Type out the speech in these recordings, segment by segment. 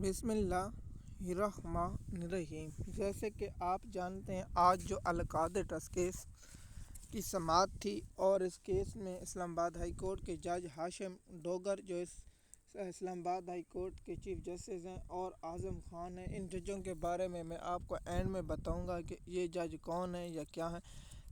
بسم اللہ الرحمن الرحیم۔ جیسے کہ آپ جانتے ہیں آج جو القادر ٹرسٹ کیس کی سماعت تھی اور اس کیس میں اسلام آباد ہائی کورٹ کے جج ہاشم ڈوگر جو اسلام آباد ہائی کورٹ کے چیف جسٹس ہیں اور اعظم خان ہیں، ان ججوں کے بارے میں آپ کو اینڈ میں بتاؤں گا کہ یہ جج کون ہیں یا کیا ہیں۔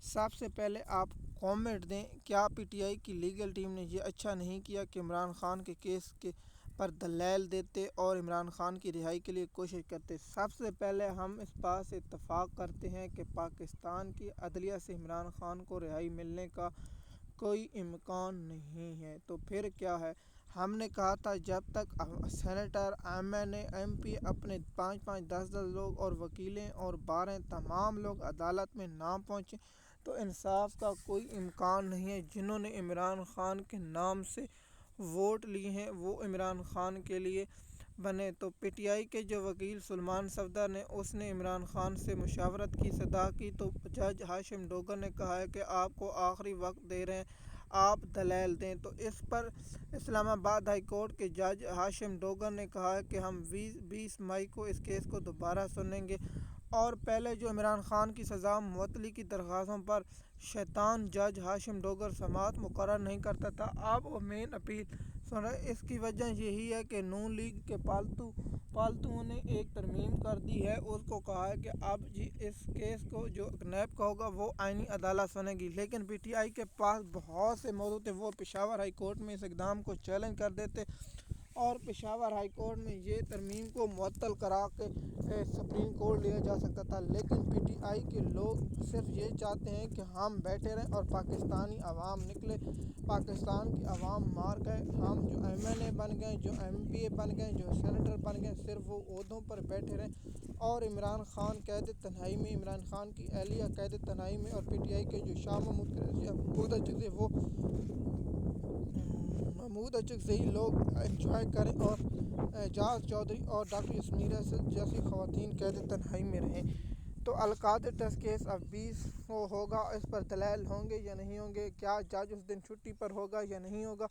سب سے پہلے آپ کامنٹ دیں، کیا پی ٹی آئی کی لیگل ٹیم نے یہ اچھا نہیں کیا کہ عمران خان کے کیس کے پر دلائل دیتے اور عمران خان کی رہائی کے لیے کوشش کرتے۔ سب سے پہلے ہم اس بات سے اتفاق کرتے ہیں کہ پاکستان کی عدلیہ سے عمران خان کو رہائی ملنے کا کوئی امکان نہیں ہے، تو پھر کیا ہے؟ ہم نے کہا تھا جب تک سینیٹر، ایم این اے، ایم پی اپنے 5-5، 10-10 لوگ اور وکیلیں اور باریں تمام لوگ عدالت میں نہ پہنچیں تو انصاف کا کوئی امکان نہیں ہے۔ جنہوں نے عمران خان کے نام سے ووٹ لیے ہیں وہ عمران خان کے لیے بنے۔ تو پی ٹی آئی کے جو وکیل سلمان صفدر نے اس نے عمران خان سے مشاورت کی صدا کی، تو جج ہاشم ڈوگر نے کہا ہے کہ آپ کو آخری وقت دے رہے ہیں، آپ دلائل دیں۔ تو اس پر اسلام آباد ہائی کورٹ کے جج ہاشم ڈوگر نے کہا ہے کہ ہم 20 مئی کو اس کیس کو دوبارہ سنیں گے، اور پہلے جو عمران خان کی سزا معطلی کی درخواستوں پر شیطان جج ہاشم ڈوگر سماعت مقرر نہیں کرتا تھا، اب وہ مین اپیل سن رہے۔ اس کی وجہ یہی ہے کہ نون لیگ کے پالتوؤں نے ایک ترمیم کر دی ہے، اس کو کہا ہے کہ اب اس کیس کو جو نیب کا ہوگا وہ آئینی عدالت سنے گی، لیکن پی ٹی آئی کے پاس بہت سے موضوع تھے، وہ پشاور ہائی کورٹ میں اس اقدام کو چیلنج کر دیتے اور پشاور ہائی کورٹ میں یہ ترمیم کو معطل کرا کے سپریم کورٹ لیا جا سکتا تھا، لیکن پی ٹی آئی کے لوگ صرف یہ چاہتے ہیں کہ ہم بیٹھے رہیں اور پاکستانی عوام نکلے، پاکستان کی عوام مار گئے، ہم جو ایم این اے بن گئے، جو ایم پی اے بن گئے، جو سینیٹر بن گئے، صرف وہ عہدوں پر بیٹھے رہیں اور عمران خان قید تنہائی میں، عمران خان کی اہلیہ قید تنہائی میں، اور پی ٹی آئی کے جو شاہ محمود اچکزئی لوگ انجوائے کریں اور اعجاز چودھری اور ڈاکٹر یاسمین جیسی خواتین قید تنہائی میں رہیں۔ تو القادر ٹرسٹ کیس اب 20 کو ہوگا، اس پر دلائل ہوں گے یا نہیں ہوں گے، کیا جج اس دن چھٹی پر ہوگا یا نہیں ہوگا،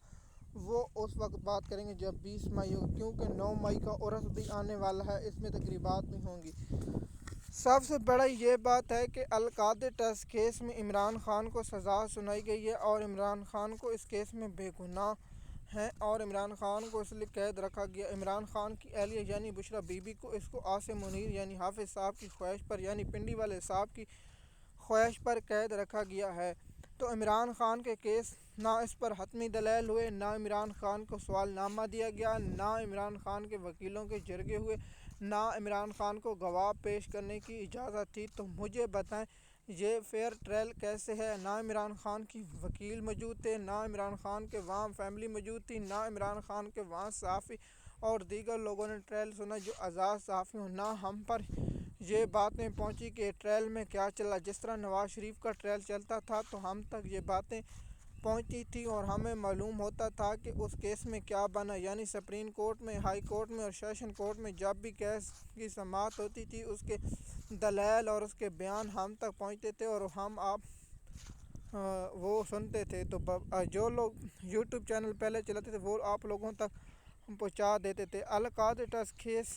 وہ اس وقت بات کریں گے جب 20 مئی ہو، کیونکہ 9 مئی کا عرس بھی آنے والا ہے، اس میں تقریبات بھی ہوں گی۔ سب سے بڑا یہ بات ہے کہ القادر ٹرسٹ کیس میں عمران خان کو سزا سنائی گئی ہے اور عمران خان کو اس کیس میں بے گناہ ہیں اور عمران خان کو اس لیے قید رکھا گیا۔ عمران خان کی اہلیہ یعنی بشریٰ بی بی کو اس کو عاصم منیر یعنی حافظ صاحب کی خواہش پر یعنی پنڈی والے صاحب کی خواہش پر قید رکھا گیا ہے۔ تو عمران خان کے کیس نہ اس پر حتمی دلائل ہوئے، نہ عمران خان کو سوال نامہ دیا گیا، نہ عمران خان کے وکیلوں کے جرگے ہوئے، نہ عمران خان کو گواہ پیش کرنے کی اجازت تھی۔ تو مجھے بتائیں یہ فیئر ٹرائل کیسے ہے؟ نہ عمران خان کی وکیل موجود تھے، نہ عمران خان کے وہاں فیملی موجود تھی، نہ عمران خان کے وہاں صحافی اور دیگر لوگوں نے ٹرائل سنا جو آزاد صحافی ہوں، نہ ہم پر یہ باتیں پہنچی کہ ٹرائل میں کیا چلا۔ جس طرح نواز شریف کا ٹرائل چلتا تھا تو ہم تک یہ باتیں پہنچتی تھی اور ہمیں معلوم ہوتا تھا کہ اس کیس میں کیا بنا، یعنی سپریم کورٹ میں، ہائی کورٹ میں اور سیشن کورٹ میں جب بھی کیس کی سماعت ہوتی تھی اس کے دلائل اور اس کے بیان ہم تک پہنچتے تھے اور ہم وہ سنتے تھے۔ تو جو لوگ یوٹیوب چینل پہلے چلاتے تھے وہ آپ لوگوں تک پہنچا دیتے تھے۔ القادر ٹرسٹ کیس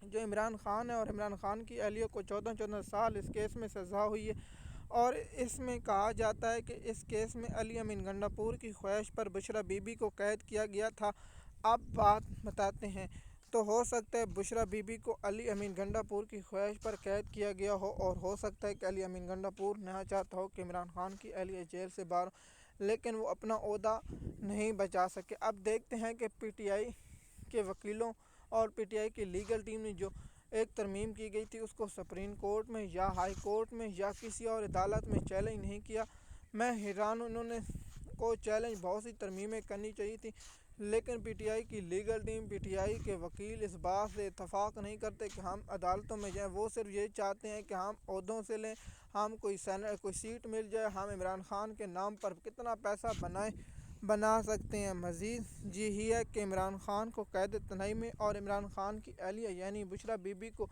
جو عمران خان ہے اور عمران خان کی اہلیہ کو 14 سال اس کیس میں سزا ہوئی ہے، اور اس میں کہا جاتا ہے کہ اس کیس میں علی امین گنڈاپور کی خواہش پر بشریٰ بی بی کو قید کیا گیا تھا۔ اب بات بتاتے ہیں، تو ہو سکتا ہے بشریٰ بی بی کو علی امین گنڈاپور کی خواہش پر قید کیا گیا ہو، اور ہو سکتا ہے کہ علی امین گنڈاپور نہ چاہتا ہو کہ عمران خان کی اہلیہ جیل سے باہر ہو، لیکن وہ اپنا عہدہ نہیں بچا سکے۔ اب دیکھتے ہیں کہ پی ٹی آئی کے وکیلوں اور پی ٹی آئی کی لیگل ٹیم نے جو ایک ترمیم کی گئی تھی اس کو سپریم کورٹ میں یا ہائی کورٹ میں یا کسی اور عدالت میں چیلنج نہیں کیا۔ میں حیران ہوں، انہوں نے کو چیلنج بہت سی ترمیمیں کرنی چاہیے تھی، لیکن پی ٹی آئی کی legal team, P T I کے وکیل اس بات سے اتفاق نہیں کرتے کہ ہم عدالتوں میں جائیں، وہ صرف یہ چاہتے ہیں کہ ہم عہدوں سے لیں، ہم کوئی سیٹ مل جائے، ہم عمران خان کے نام پر کتنا پیسہ بنا سکتے ہیں۔ مزید یہی ہے کہ عمران خان کو قید تنہائی میں اور عمران خان کی اہلیہ یعنی بشریٰ بی بی کو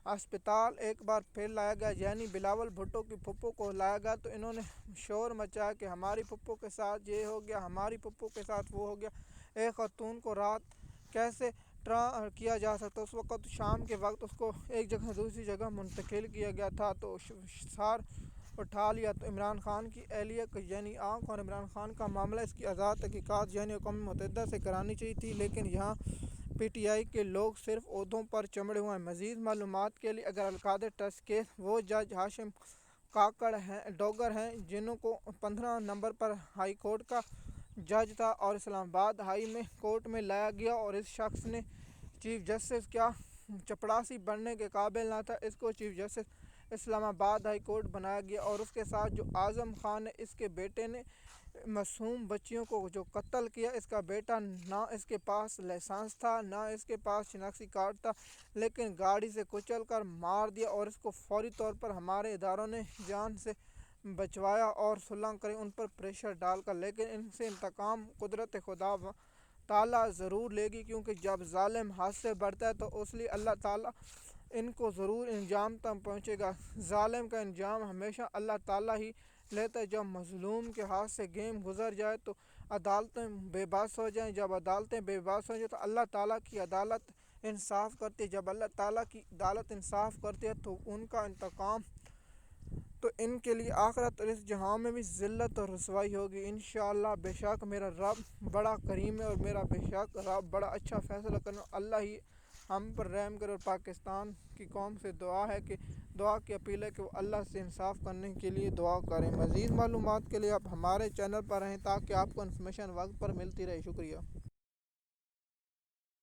ہسپتال ایک بار پھر لایا گیا، یعنی بلاول بھٹو کی پھپھو کو لایا گیا، تو انہوں نے شور مچایا کہ ہماری پھپھو کے ساتھ یہ ہو گیا، ہماری پھپھو کے ساتھ وہ ہو گیا۔ ایک خاتون کو رات کیسے کیا جا سکتا. اس وقت شام کے وقت اس کو ایک جگہ سے دوسری جگہ منتقل کیا گیا تھا تو سار اٹھا لیا. تو عمران خان کی اہلیہ یعنی آنکھ اور عمران خان کا معاملہ اس کی آزاد تحقیقات یعنی اقوام متحدہ سے کرانی چاہیے تھی، لیکن یہاں پی ٹی آئی کے لوگ صرف عہدوں پر چمڑے ہوئے ہیں. مزید معلومات کے لیے اگر القادر ٹرسٹ کیس، وہ جج ہاشم ڈوگر ہیں جنہوں کو 15 نومبر پر ہائی کورٹ کا جج تھا اور اسلام آباد ہائی میں کورٹ میں لایا گیا، اور اس شخص نے چیف جسٹس کیا چپڑاسی بننے کے قابل نہ تھا. اس کو چیف جسٹس اسلام آباد ہائی کورٹ بنایا گیا، اور اس کے ساتھ جو اعظم خان ہے اس کے بیٹے نے معصوم بچیوں کو جو قتل کیا. اس کا بیٹا نہ اس کے پاس لائسنس تھا نہ اس کے پاس شناختی کارڈ تھا، لیکن گاڑی سے کچل کر مار دیا، اور اس کو فوری طور پر ہمارے اداروں نے جان سے بچوایا اور صلح کری ان پر پریشر ڈال کر. لیکن ان سے انتقام قدرت خدا تعالیٰ ضرور لے گی، کیونکہ جب ظالم ہاتھ سے بڑھتا ہے تو اس لیے اللہ تعالیٰ ان کو ضرور انجام تک پہنچے گا. ظالم کا انجام ہمیشہ اللہ تعالیٰ ہی لیتا ہے. جب مظلوم کے ہاتھ سے گیم گزر جائے تو عدالتیں بے بس ہو جائیں. جب عدالتیں بے بس ہو جائیں تو اللہ تعالیٰ کی عدالت انصاف کرتی ہے. جب اللہ تعالیٰ کی عدالت انصاف کرتی ہے تو ان کا انتقام تو ان کے لیے آخرت اور اس جہاں میں بھی ذلت اور رسوائی ہوگی انشاءاللہ. بے شک میرا رب بڑا کریم ہے اور میرا بے شک رب بڑا اچھا فیصلہ کرنا. اللہ ہی ہم پر رحم کرے. اور پاکستان کی قوم سے دعا کی اپیل ہے کہ وہ اللہ سے انصاف کرنے کے لیے دعا کریں. مزید معلومات کے لیے آپ ہمارے چینل پر رہیں تاکہ آپ کو انفارمیشن وقت پر ملتی رہے. شکریہ.